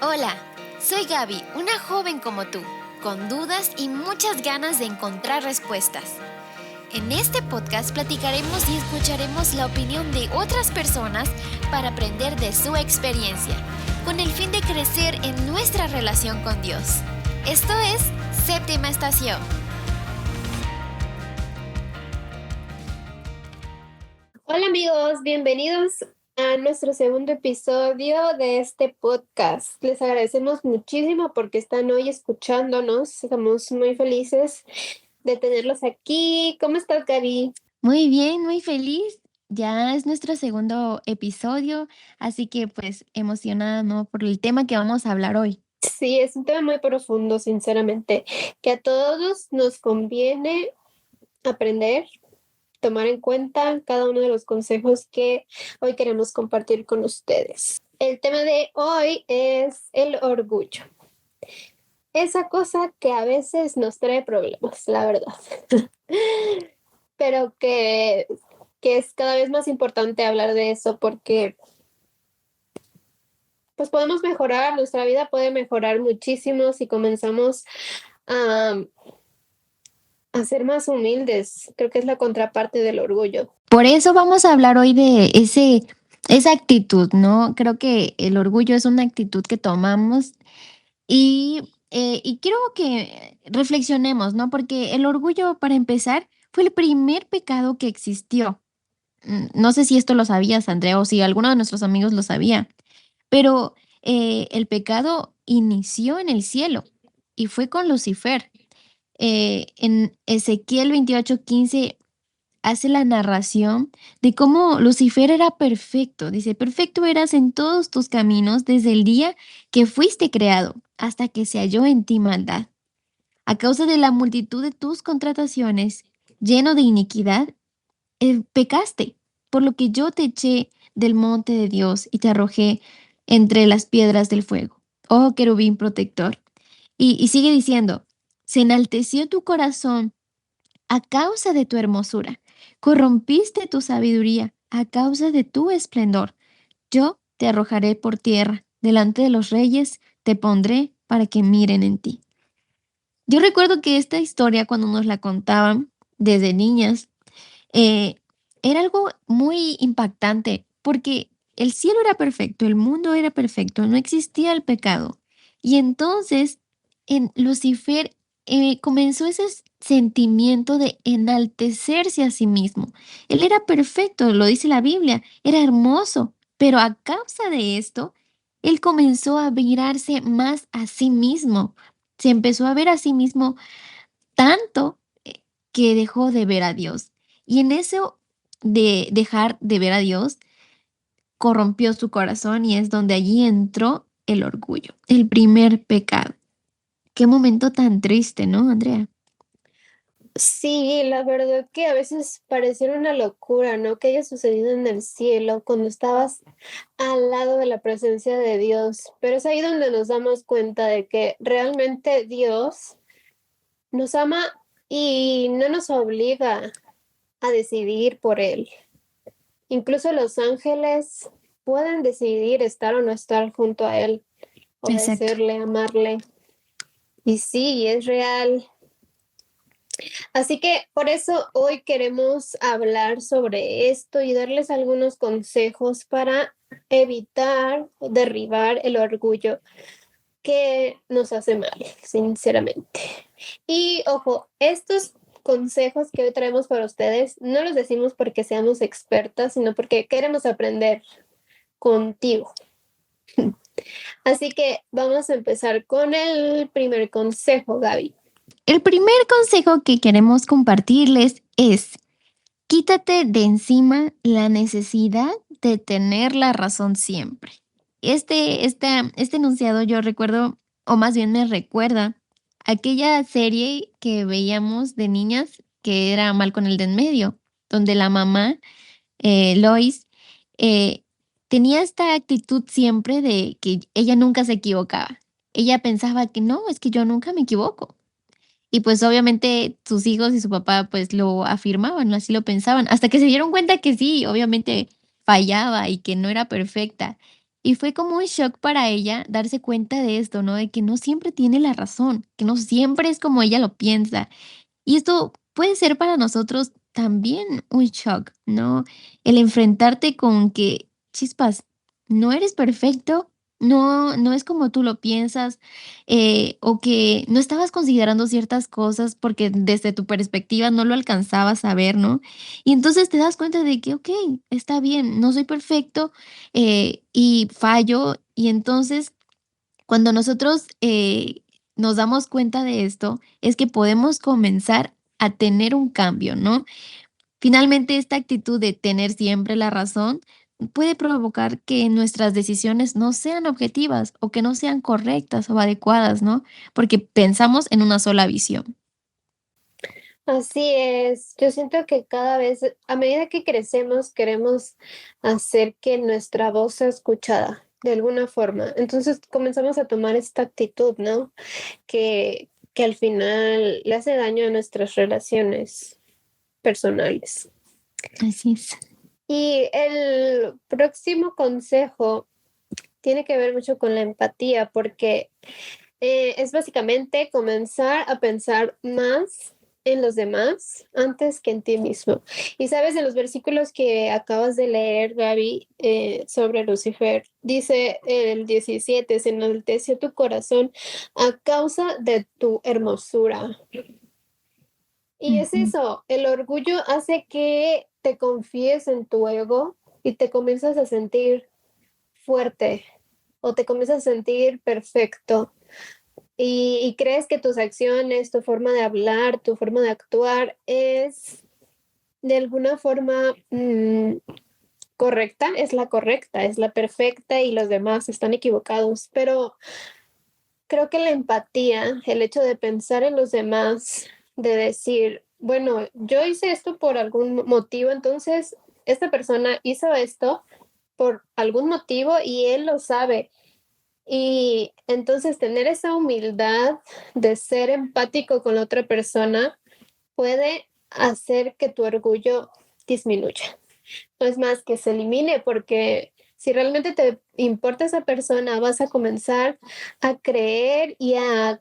Hola, soy Gaby, una joven como tú, con dudas y muchas ganas de encontrar respuestas. En este podcast platicaremos y escucharemos la opinión de otras personas para aprender de su experiencia, con el fin de crecer en nuestra relación con Dios. Esto es Séptima Estación. Hola amigos, bienvenidos a nuestro segundo episodio de este podcast. Les agradecemos muchísimo porque están hoy escuchándonos. Estamos muy felices de tenerlos aquí. ¿Cómo estás, Gaby? Muy bien, muy feliz. Ya es nuestro segundo episodio, así que pues emocionada, ¿no? Por el tema que vamos a hablar hoy. Sí, es un tema muy profundo, sinceramente, que a todos nos conviene aprender, tomar en cuenta cada uno de los consejos que hoy queremos compartir con ustedes. El tema de hoy es el orgullo. Esa cosa que a veces nos trae problemas, la verdad. Pero que es cada vez más importante hablar de eso porque pues podemos mejorar, nuestra vida puede mejorar muchísimo si comenzamos a ser más humildes. Creo que es la contraparte del orgullo. Por eso vamos a hablar hoy de esa actitud, ¿no? Creo que el orgullo es una actitud que tomamos y quiero que reflexionemos, ¿no? Porque el orgullo, para empezar, fue el primer pecado que existió. No sé si esto lo sabías, Andrea, o si alguno de nuestros amigos lo sabía. Pero el pecado inició en el cielo y fue con Lucifer. En Ezequiel 28:15 hace la narración de cómo Lucifer era perfecto. Dice, perfecto eras en todos tus caminos desde el día que fuiste creado hasta que se halló en ti maldad. A causa de la multitud de tus contrataciones, lleno de iniquidad, pecaste, por lo que yo te eché del monte de Dios y te arrojé entre las piedras del fuego. Oh, querubín protector. Y sigue diciendo, se enalteció tu corazón a causa de tu hermosura, corrompiste tu sabiduría a causa de tu esplendor. Yo te arrojaré por tierra, delante de los reyes te pondré para que miren en ti. Yo recuerdo que esta historia, cuando nos la contaban desde niñas, eh, era algo muy impactante porque el cielo era perfecto, el mundo era perfecto, no existía el pecado. Y entonces en Lucifer comenzó ese sentimiento de enaltecerse a sí mismo. Él era perfecto, lo dice la Biblia, era hermoso, pero a causa de esto, él comenzó a mirarse más a sí mismo. Se empezó a ver a sí mismo tanto que dejó de ver a Dios. Y en eso de dejar de ver a Dios, corrompió su corazón y es donde allí entró el orgullo, el primer pecado. Qué momento tan triste, ¿no, Andrea? Sí, la verdad que a veces pareciera una locura, ¿no? Que haya sucedido en el cielo cuando estabas al lado de la presencia de Dios. Pero es ahí donde nos damos cuenta de que realmente Dios nos ama y no nos obliga a decidir por Él. Incluso los ángeles pueden decidir estar o no estar junto a Él, Exacto. obedecerle, amarle. Y sí, es real. Así que por eso hoy queremos hablar sobre esto y darles algunos consejos para evitar derribar el orgullo que nos hace mal, sinceramente. Y ojo, estos consejos que hoy traemos para ustedes no los decimos porque seamos expertas, sino porque queremos aprender contigo. Así que vamos a empezar con el primer consejo, Gaby. El primer consejo que queremos compartirles es, quítate de encima la necesidad de tener la razón siempre. Este enunciado yo recuerdo, o más bien me recuerda, aquella serie que veíamos de niñas que era Malcolm el de en medio, donde la mamá, Lois, eh, tenía esta actitud siempre de que ella nunca se equivocaba. Ella pensaba que no, es que yo nunca me equivoco. Y pues obviamente sus hijos y su papá pues lo afirmaban, ¿no? Así lo pensaban, hasta que se dieron cuenta que sí, obviamente fallaba y que no era perfecta. Y fue como un shock para ella darse cuenta de esto, ¿no? De que no siempre tiene la razón, que no siempre es como ella lo piensa. Y esto puede ser para nosotros también un shock, ¿no? El enfrentarte con que, chispas, no eres perfecto, no es como tú lo piensas, o que no estabas considerando ciertas cosas porque desde tu perspectiva no lo alcanzabas a ver, ¿no? Y entonces te das cuenta de que, ok, está bien, no soy perfecto, y fallo, y entonces cuando nosotros nos damos cuenta de esto, es que podemos comenzar a tener un cambio, ¿no? Finalmente, esta actitud de tener siempre la razón puede provocar que nuestras decisiones no sean objetivas o que no sean correctas o adecuadas, ¿no? Porque pensamos en una sola visión. Así es, yo siento que cada vez, a medida que crecemos, queremos hacer que nuestra voz sea escuchada de alguna forma. Entonces comenzamos a tomar esta actitud, ¿no? Que al final le hace daño a nuestras relaciones personales. Así es. Y el próximo consejo tiene que ver mucho con la empatía, porque es básicamente comenzar a pensar más en los demás antes que en ti mismo. Y sabes, en los versículos que acabas de leer, Gaby, sobre Lucifer, dice el 17, se enalteció tu corazón a causa de tu hermosura. Y es Ujú. eso, el orgullo hace que te confíes en tu ego y te comienzas a sentir fuerte o te comienzas a sentir perfecto y crees que tus acciones, tu forma de hablar, tu forma de actuar es de alguna forma correcta, es la perfecta y los demás están equivocados, pero creo que la empatía, el hecho de pensar en los demás, de decir, bueno, yo hice esto por algún motivo, entonces esta persona hizo esto por algún motivo y él lo sabe. Y entonces tener esa humildad de ser empático con la otra persona puede hacer que tu orgullo disminuya. No es más que se elimine, porque si realmente te importa esa persona, vas a comenzar a creer y a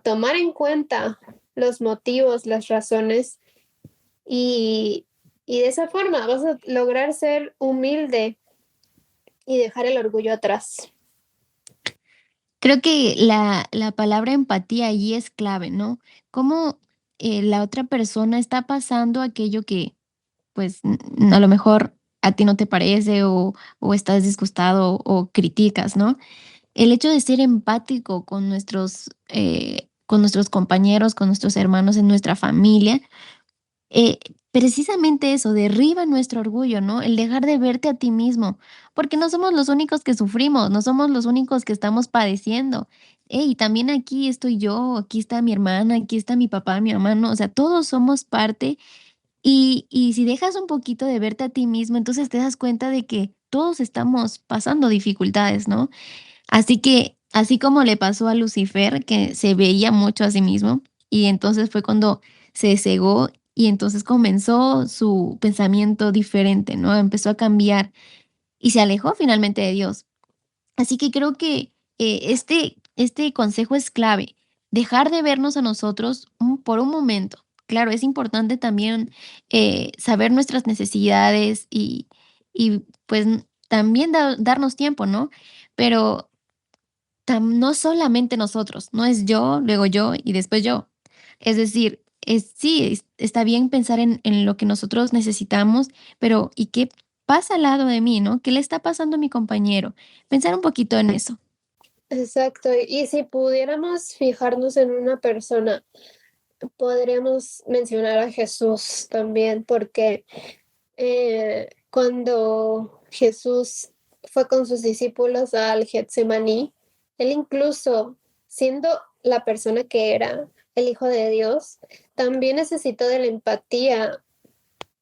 tomar en cuenta los motivos, las razones, y, y de esa forma vas a lograr ser humilde y dejar el orgullo atrás. Creo que la palabra empatía allí es clave, ¿no? Cómo, la otra persona está pasando aquello que, pues, a lo mejor a ti no te parece o estás disgustado o criticas, ¿no? El hecho de ser empático con nuestros compañeros, con nuestros hermanos, en nuestra familia, eh, precisamente eso, derriba nuestro orgullo, ¿no? El dejar de verte a ti mismo, porque no somos los únicos que sufrimos, no somos los únicos que estamos padeciendo. Hey, también aquí estoy yo, aquí está mi hermana, aquí está mi papá, mi hermano, o sea, todos somos parte y si dejas un poquito de verte a ti mismo, entonces te das cuenta de que todos estamos pasando dificultades, ¿no? Así que, así como le pasó a Lucifer, que se veía mucho a sí mismo, y entonces fue cuando se cegó y entonces comenzó su pensamiento diferente, ¿no? Empezó a cambiar y se alejó finalmente de Dios. Así que creo que este consejo es clave, dejar de vernos a nosotros por un momento. Claro, es importante también saber nuestras necesidades y pues también darnos tiempo, ¿no? Pero no solamente nosotros, no es yo y después yo. Es decir, sí, está bien pensar en lo que nosotros necesitamos, pero ¿y qué pasa al lado de mí, no? ¿Qué le está pasando a mi compañero? Pensar un poquito en eso. Exacto, y si pudiéramos fijarnos en una persona, podríamos mencionar a Jesús también, porque cuando Jesús fue con sus discípulos al Getsemaní, él incluso siendo la persona que era, el Hijo de Dios, también necesitó de la empatía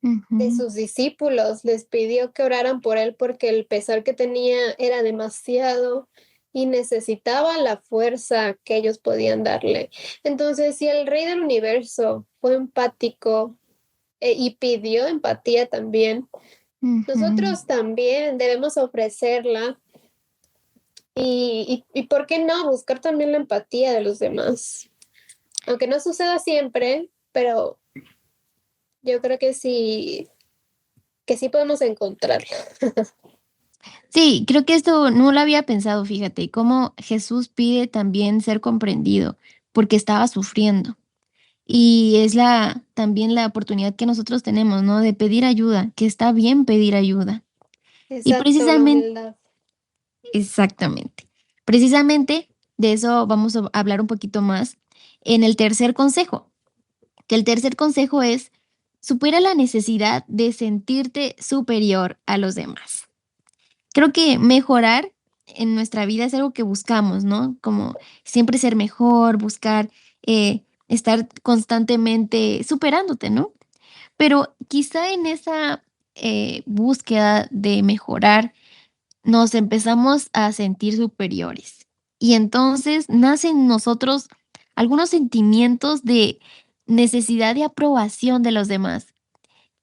de Ujú, sus discípulos, les pidió que oraran por él porque el pesar que tenía era demasiado y necesitaba la fuerza que ellos podían darle. Entonces, si el Rey del Universo fue empático y pidió empatía también, ujú. nosotros también debemos ofrecerla Y ¿por qué no buscar también la empatía de los demás? Aunque no suceda siempre, pero yo creo que sí podemos encontrarlo. Sí, creo que esto no lo había pensado, fíjate, cómo Jesús pide también ser comprendido porque estaba sufriendo. Y es también la oportunidad que nosotros tenemos, ¿no? De pedir ayuda, que está bien pedir ayuda. Y Exacto, la precisamente, humildad. exactamente, precisamente de eso vamos a hablar un poquito más en el tercer consejo, que el tercer consejo es supera la necesidad de sentirte superior a los demás. Creo que mejorar en nuestra vida es algo que buscamos, ¿no? Como siempre ser mejor, buscar estar constantemente superándote, ¿no? Pero quizá en esa búsqueda de mejorar nos empezamos a sentir superiores y entonces nacen en nosotros algunos sentimientos de necesidad de aprobación de los demás.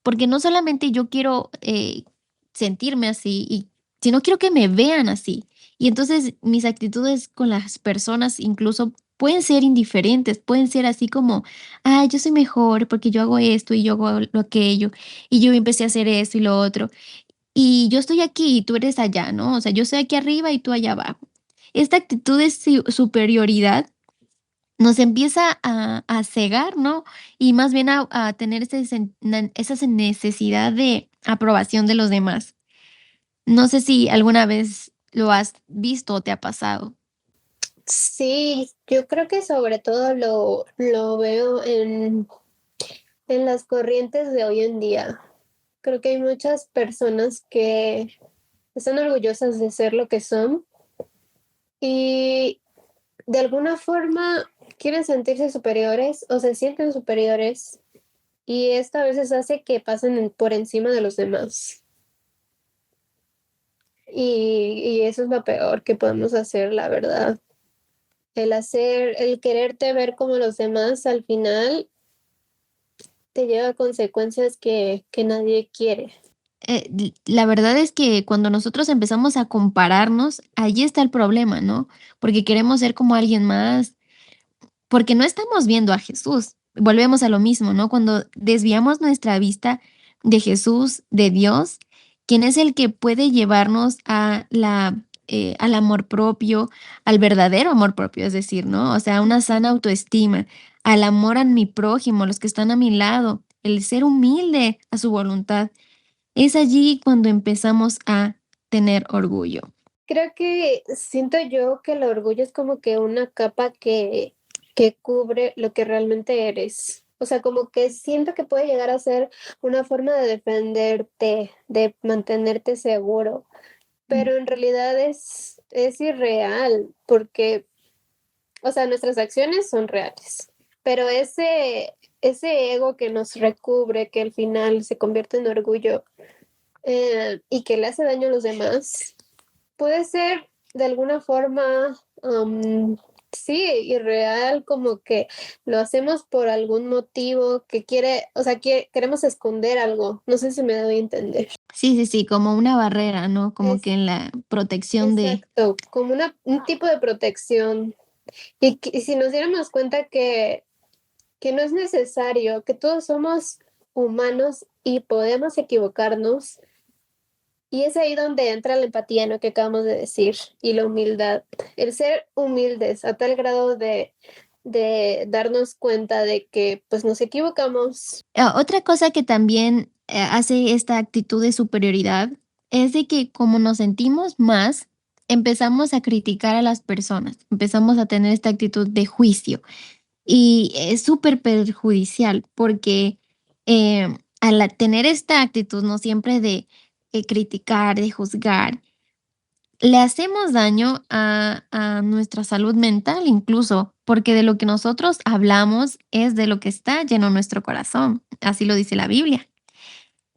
Porque no solamente yo quiero, sentirme así, sino quiero que me vean así. Y entonces mis actitudes con las personas incluso pueden ser indiferentes, pueden ser así como: "Ay, yo soy mejor porque yo hago esto y yo hago lo aquello, y yo empecé a hacer esto y lo otro, y yo estoy aquí y tú eres allá", ¿no? O sea, yo estoy aquí arriba y tú allá abajo. Esta actitud de superioridad nos empieza a cegar, ¿no? Y más bien a tener esa necesidad de aprobación de los demás. No sé si alguna vez lo has visto o te ha pasado. Sí, yo creo que sobre todo lo veo en las corrientes de hoy en día. Creo que hay muchas personas que están orgullosas de ser lo que son y de alguna forma quieren sentirse superiores o se sienten superiores y esto a veces hace que pasen por encima de los demás. Y eso es lo peor que podemos hacer, la verdad. El quererte ver como los demás al final te lleva a consecuencias que nadie quiere. La verdad es que cuando nosotros empezamos a compararnos, allí está el problema, ¿no? Porque queremos ser como alguien más, porque no estamos viendo a Jesús. Volvemos a lo mismo, ¿no? Cuando desviamos nuestra vista de Jesús, de Dios, quien es el que puede llevarnos al amor propio, al verdadero amor propio, es decir, ¿no? O sea, una sana autoestima, al amor a mi prójimo, a los que están a mi lado, el ser humilde a su voluntad. Es allí cuando empezamos a tener orgullo. Creo que siento yo que el orgullo es como que una capa que cubre lo que realmente eres. O sea, como que siento que puede llegar a ser una forma de defenderte, de mantenerte seguro, pero en realidad es irreal porque, o sea, nuestras acciones son reales, pero ese ego que nos recubre, que al final se convierte en orgullo, y que le hace daño a los demás, puede ser de alguna forma, sí, irreal, como que lo hacemos por algún motivo que o sea, que queremos esconder algo. No sé si me doy a entender. Sí, sí, sí, como una barrera, ¿no? Como que Es en la protección de... exacto, como un tipo de protección. Y si nos diéramos cuenta que no es necesario, que todos somos humanos y podemos equivocarnos. Y es ahí donde entra la empatía, ¿no? Que acabamos de decir, y la humildad. El ser humildes a tal grado de darnos cuenta de que pues nos equivocamos. Otra cosa que también hace esta actitud de superioridad es de que como nos sentimos más, empezamos a criticar a las personas, empezamos a tener esta actitud de juicio y es súper perjudicial porque al tener esta actitud, no siempre de criticar, de juzgar, le hacemos daño a nuestra salud mental incluso, porque de lo que nosotros hablamos es de lo que está lleno nuestro corazón, así lo dice la Biblia.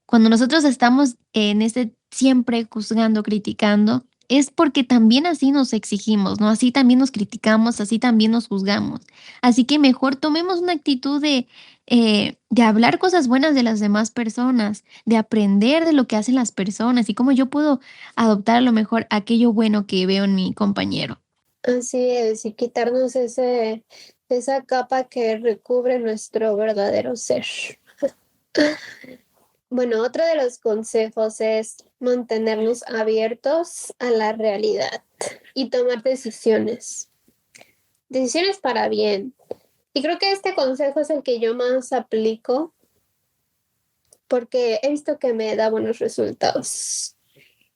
Cuando nosotros estamos en siempre juzgando, criticando, es porque también así nos exigimos, ¿no? Así también nos criticamos, así también nos juzgamos. Así que mejor tomemos una actitud de hablar cosas buenas de las demás personas, de aprender de lo que hacen las personas y cómo yo puedo adoptar a lo mejor aquello bueno que veo en mi compañero. Así es, y quitarnos esa capa que recubre nuestro verdadero ser. Bueno, otro de los consejos es mantenernos abiertos a la realidad y tomar decisiones. Decisiones para bien. Y creo que este consejo es el que yo más aplico porque he visto que me da buenos resultados.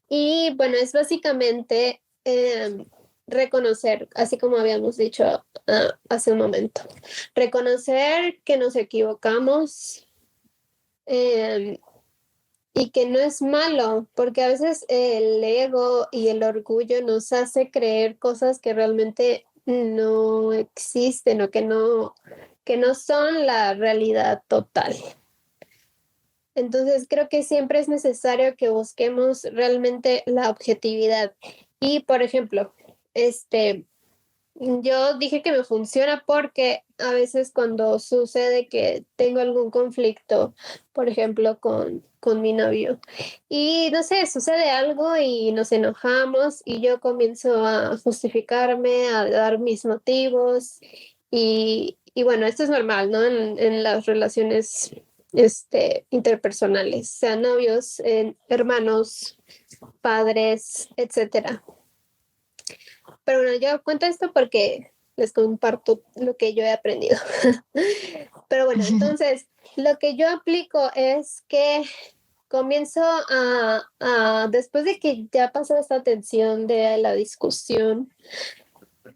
Y bueno, es básicamente reconocer, así como habíamos dicho hace un momento, reconocer que nos equivocamos y que no es malo, porque a veces el ego y el orgullo nos hace creer cosas que realmente no existen o que no son la realidad total. Entonces creo que siempre es necesario que busquemos realmente la objetividad. Y por ejemplo, yo dije que me funciona porque a veces cuando sucede que tengo algún conflicto, por ejemplo, con mi novio, y no sé, sucede algo y nos enojamos y yo comienzo a justificarme, a dar mis motivos y bueno, esto es normal, ¿no? En las relaciones interpersonales, sean novios, hermanos, padres, etcétera. Pero bueno, yo cuento esto porque les comparto lo que yo he aprendido. Pero bueno, entonces lo que yo aplico es que comienzo después de que ya pasó esta tensión de la discusión,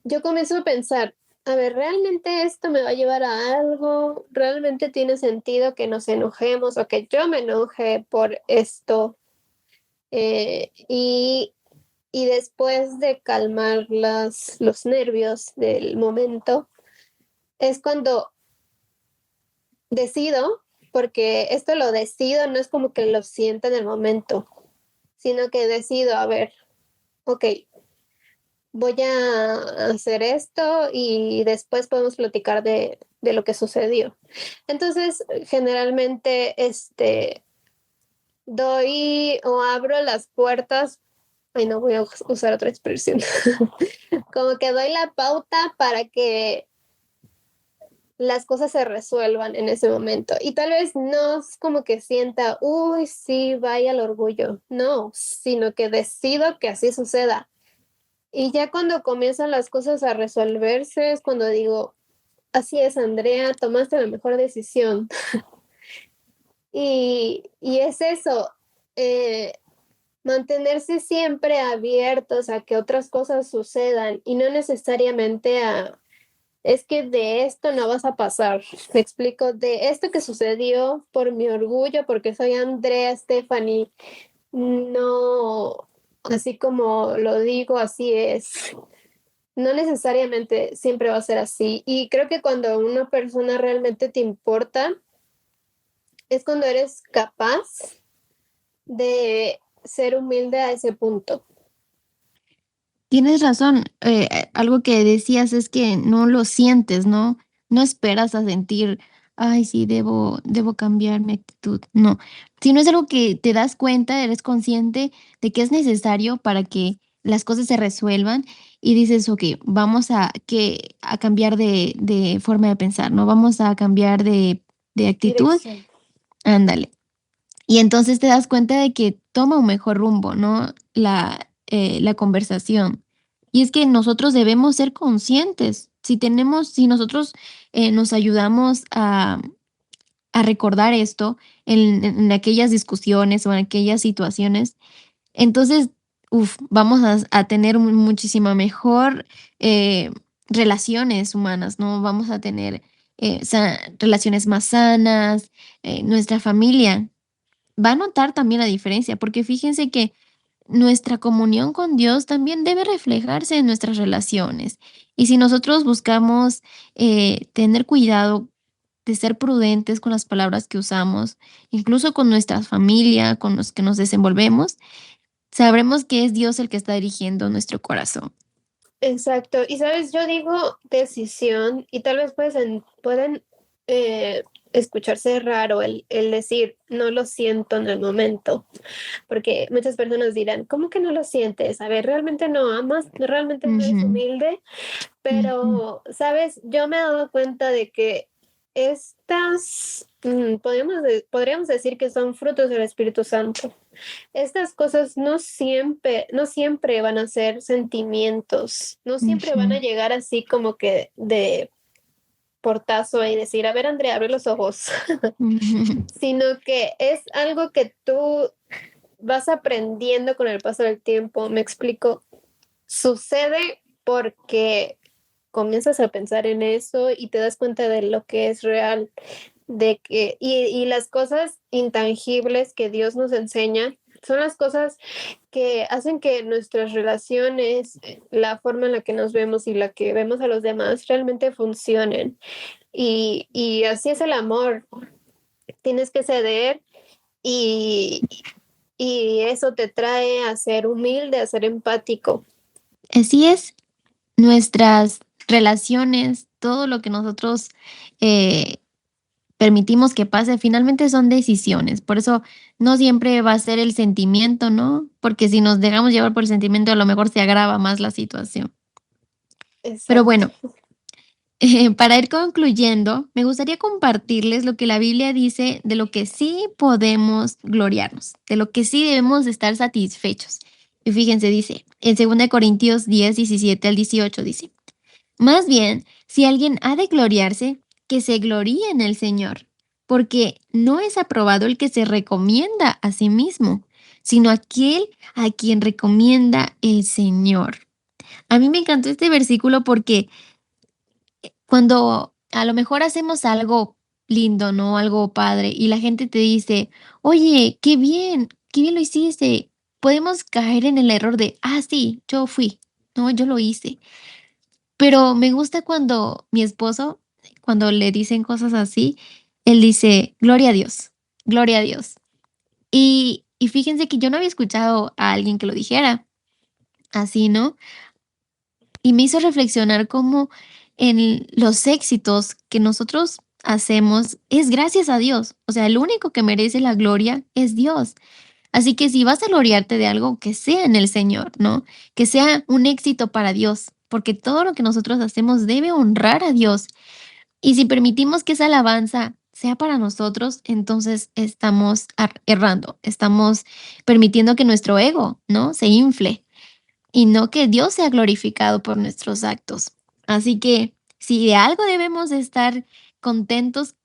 yo comienzo a pensar, a ver, ¿realmente esto me va a llevar a algo? ¿Realmente tiene sentido que nos enojemos o que yo me enoje por esto? Y después de calmar los nervios del momento, es cuando decido, porque esto lo decido, no es como que lo sienta en el momento, sino que decido, a ver, ok, voy a hacer esto y después podemos platicar de lo que sucedió. Entonces, generalmente, doy o abro las puertas. Ay, no voy a usar otra expresión. Como que doy la pauta para que las cosas se resuelvan en ese momento. Y tal vez no es como que sienta, uy, sí, vaya el orgullo. No, sino que decido que así suceda. Y ya cuando comienzan las cosas a resolverse es cuando digo, así es, Andrea, tomaste la mejor decisión. Y es eso, mantenerse siempre abiertos a que otras cosas sucedan y no necesariamente es que de esto no vas a pasar. Me explico, de esto que sucedió por mi orgullo, porque soy Andrea Stephanie, no, así como lo digo, así es. No necesariamente siempre va a ser así. Y creo que cuando una persona realmente te importa, es cuando eres capaz de ser humilde a ese punto. Tienes razón, algo que decías es que no lo sientes, ¿no? No esperas a sentir, ay, sí, debo cambiar mi actitud. No, sino es algo que te das cuenta, eres consciente de que es necesario para que las cosas se resuelvan y dices, ok, vamos a cambiar de forma de pensar, ¿no? Vamos a cambiar de actitud, Dirección. ándale. Y entonces te das cuenta de que toma un mejor rumbo, ¿no? La conversación. Y es que nosotros debemos ser conscientes. Si nosotros nos ayudamos a recordar esto en aquellas discusiones o en aquellas situaciones, entonces, vamos a tener muchísima mejor relaciones humanas, ¿no? Vamos a tener relaciones más sanas, nuestra familia va a notar también la diferencia, porque fíjense que nuestra comunión con Dios también debe reflejarse en nuestras relaciones. Y si nosotros buscamos tener cuidado de ser prudentes con las palabras que usamos, incluso con nuestra familia, con los que nos desenvolvemos, sabremos que es Dios el que está dirigiendo nuestro corazón. Exacto. Y sabes, yo digo decisión y tal vez pueden escucharse raro el decir no lo siento en el momento, porque muchas personas dirán, ¿cómo que no lo sientes? A ver, ¿realmente no amas? ¿Realmente no eres Ujú, humilde? ujú, Pero, sabes, yo me he dado cuenta de que estas, podríamos decir que son frutos del Espíritu Santo. Estas cosas no siempre van a ser sentimientos, no siempre van a ujú, llegar así como que de portazo y decir, a ver, Andrea, abre los ojos, ujú. sino que es algo que tú vas aprendiendo con el paso del tiempo. Me explico. Sucede porque comienzas a pensar en eso y te das cuenta de lo que es real, y las cosas intangibles que Dios nos enseña son las cosas que hacen que nuestras relaciones, la forma en la que nos vemos y la que vemos a los demás realmente funcionen. Y así es el amor. Tienes que ceder y, y eso te trae a ser humilde, a ser empático. Así es, nuestras relaciones, todo lo que nosotros eh, permitimos que pase, finalmente son decisiones. Por eso no siempre va a ser el sentimiento, ¿no? Porque si nos dejamos llevar por el sentimiento, a lo mejor se agrava más la situación. Pero Exacto. bueno, para ir concluyendo, me gustaría compartirles lo que la Biblia dice de lo que sí podemos gloriarnos, de lo que sí debemos de estar satisfechos. Y fíjense, dice, en 2 Corintios 10, 17 al 18 dice, más bien, si alguien ha de gloriarse, que se gloríe en el Señor, porque no es aprobado el que se recomienda a sí mismo, sino aquel a quien recomienda el Señor. A mí me encantó este versículo porque cuando a lo mejor hacemos algo lindo, ¿no? Algo padre, y la gente te dice, oye, qué bien lo hiciste. Podemos caer en el error de, ah, sí, yo fui, no, yo lo hice. Pero me gusta cuando mi esposo, cuando le dicen cosas así, él dice, gloria a Dios, gloria a Dios. Y fíjense que yo no había escuchado a alguien que lo dijera así, ¿no? Y me hizo reflexionar cómo en los éxitos que nosotros hacemos es gracias a Dios. O sea, el único que merece la gloria es Dios. Así que si vas a gloriarte de algo, que sea en el Señor, ¿no? Que sea un éxito para Dios, porque todo lo que nosotros hacemos debe honrar a Dios. Y si permitimos que esa alabanza sea para nosotros, entonces estamos errando, estamos permitiendo que nuestro ego, ¿no? Se infle y no que Dios sea glorificado por nuestros actos. Así que si de algo debemos de estar contentos,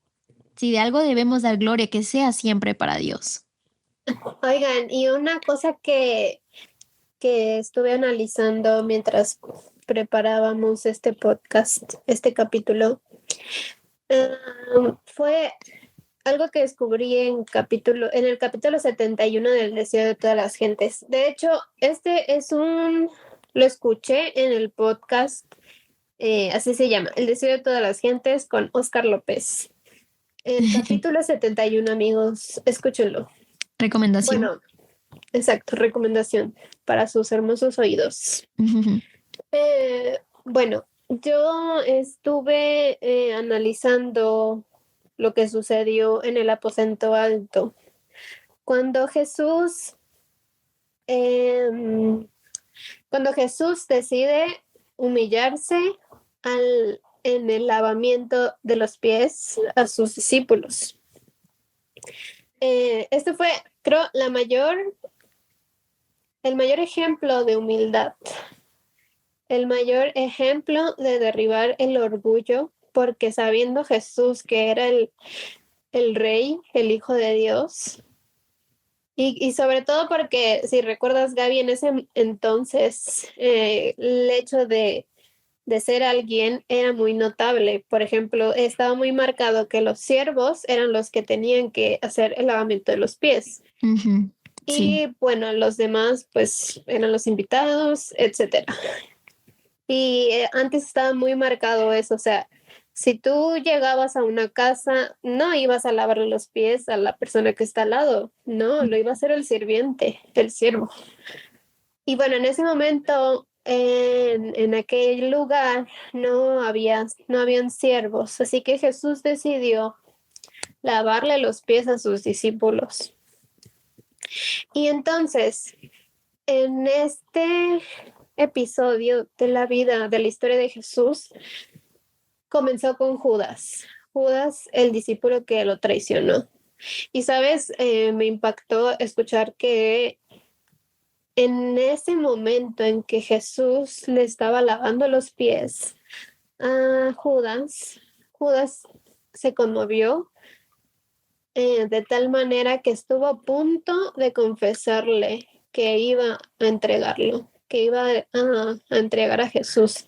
si de algo debemos dar gloria, que sea siempre para Dios. Oigan, y una cosa que estuve analizando mientras preparábamos este podcast, este capítulo, fue algo que descubrí en el capítulo 71 del Deseo de todas las gentes. De hecho, lo escuché en el podcast, así se llama, El Deseo de todas las gentes con Oscar López. El capítulo 71, amigos, escúchenlo. Recomendación. Bueno, exacto, recomendación para sus hermosos oídos. Bueno, yo estuve analizando lo que sucedió en el aposento alto. Cuando Jesús, em, cuando Jesús decide humillarse en el lavamiento de los pies a sus discípulos. Este fue, creo, el mayor ejemplo de humildad, el mayor ejemplo de derribar el orgullo, porque sabiendo Jesús que era el rey, el hijo de Dios, y sobre todo porque, si recuerdas, Gaby, en ese entonces el hecho de ser alguien era muy notable. Por ejemplo, estaba muy marcado que los siervos eran los que tenían que hacer el lavamiento de los pies. Ujú, sí. Y bueno, los demás pues eran los invitados, etcétera. Y antes estaba muy marcado eso, o sea, Si tú llegabas a una casa, no ibas a lavarle los pies a la persona que está al lado, no, lo iba a hacer el sirviente, el siervo. Y bueno, en ese momento, en aquel lugar, no habían siervos, así que Jesús decidió lavarle los pies a sus discípulos. Y entonces, en este episodio de la vida, de la historia de Jesús, comenzó con Judas, el discípulo que lo traicionó. Y sabes, me impactó escuchar que en ese momento en que Jesús le estaba lavando los pies a Judas se conmovió de tal manera que estuvo a punto de confesarle que iba a entregarlo, que iba a entregar a Jesús.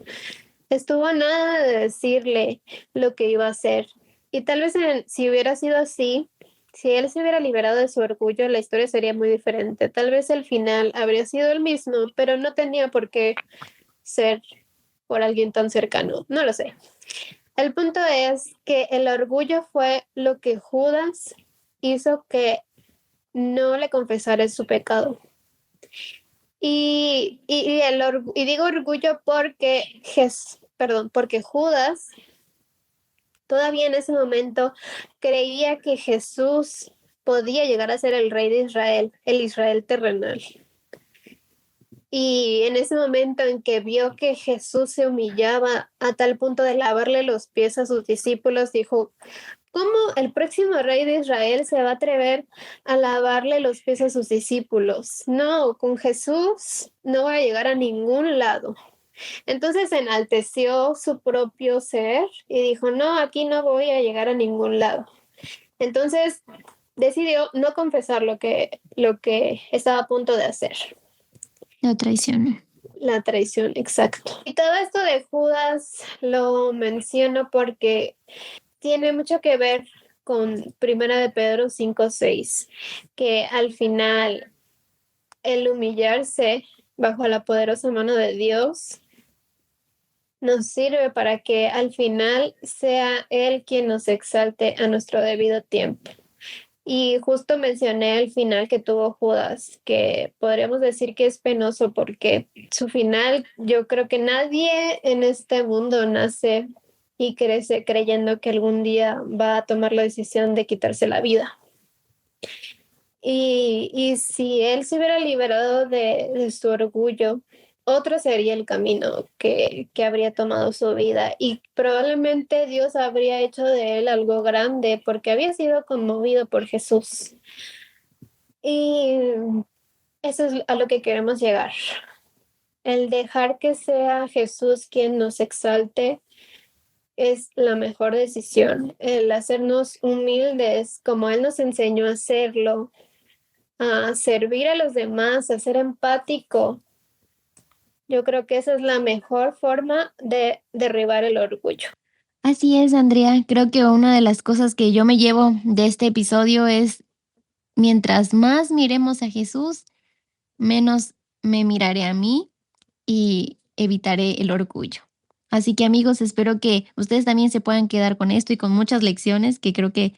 Estuvo a nada de decirle lo que iba a hacer. Y tal vez si hubiera sido así, si él se hubiera liberado de su orgullo, la historia sería muy diferente. Tal vez el final habría sido el mismo, pero no tenía por qué ser por alguien tan cercano. No lo sé. El punto es que el orgullo fue lo que Judas hizo que no le confesara su pecado. Y digo orgullo porque Judas todavía en ese momento creía que Jesús podía llegar a ser el rey de Israel, el Israel terrenal. Y en ese momento en que vio que Jesús se humillaba a tal punto de lavarle los pies a sus discípulos, dijo, ¿cómo el próximo rey de Israel se va a atrever a lavarle los pies a sus discípulos? No, con Jesús no va a llegar a ningún lado. Entonces enalteció su propio ser y dijo, no, aquí no voy a llegar a ningún lado. Entonces decidió no confesar lo que estaba a punto de hacer. La traición. La traición, exacto. Y todo esto de Judas lo menciono porque tiene mucho que ver con Primera de Pedro 5:6, que al final el humillarse bajo la poderosa mano de Dios nos sirve para que al final sea Él quien nos exalte a nuestro debido tiempo. Y justo mencioné el final que tuvo Judas, que podríamos decir que es penoso porque su final, yo creo que nadie en este mundo nace y crece creyendo que algún día va a tomar la decisión de quitarse la vida. Y si él se hubiera liberado de su orgullo, otro sería el camino que habría tomado su vida y probablemente Dios habría hecho de él algo grande porque había sido conmovido por Jesús. Y eso es a lo que queremos llegar. El dejar que sea Jesús quien nos exalte es la mejor decisión. El hacernos humildes como Él nos enseñó a hacerlo, a servir a los demás, a ser empático. Yo creo que esa es la mejor forma de derribar el orgullo. Así es, Andrea. Creo que una de las cosas que yo me llevo de este episodio es, mientras más miremos a Jesús, menos me miraré a mí y evitaré el orgullo. Así que amigos, espero que ustedes también se puedan quedar con esto y con muchas lecciones que creo que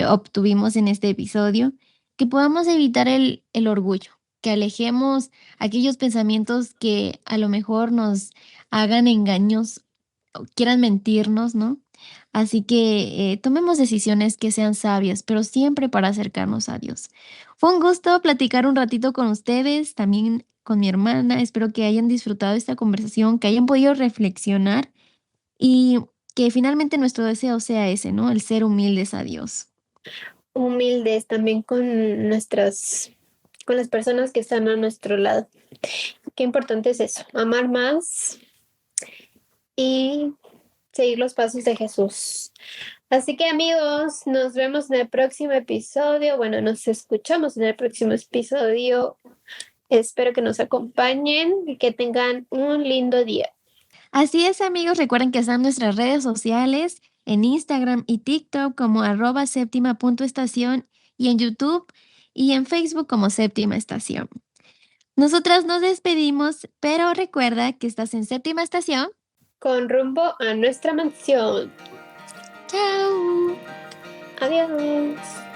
obtuvimos en este episodio, que podamos evitar el orgullo, que alejemos aquellos pensamientos que a lo mejor nos hagan engaños o quieran mentirnos, ¿no? Así que tomemos decisiones que sean sabias, pero siempre para acercarnos a Dios. Fue un gusto platicar un ratito con ustedes, también con mi hermana. Espero que hayan disfrutado esta conversación, que hayan podido reflexionar y que finalmente nuestro deseo sea ese, ¿no? El ser humildes a Dios. Humildes también con las personas que están a nuestro lado. Qué importante es eso, amar más y seguir los pasos de Jesús. Así que amigos, nos vemos en el próximo episodio. Bueno, nos escuchamos en el próximo episodio. Espero que nos acompañen y que tengan un lindo día. Así es, amigos, recuerden que están nuestras redes sociales en Instagram y TikTok como @septima.estación y en YouTube y en Facebook como Séptima Estación. Nosotras nos despedimos, pero recuerda que estás en Séptima Estación Con rumbo a nuestra mansión. Chao. Adiós.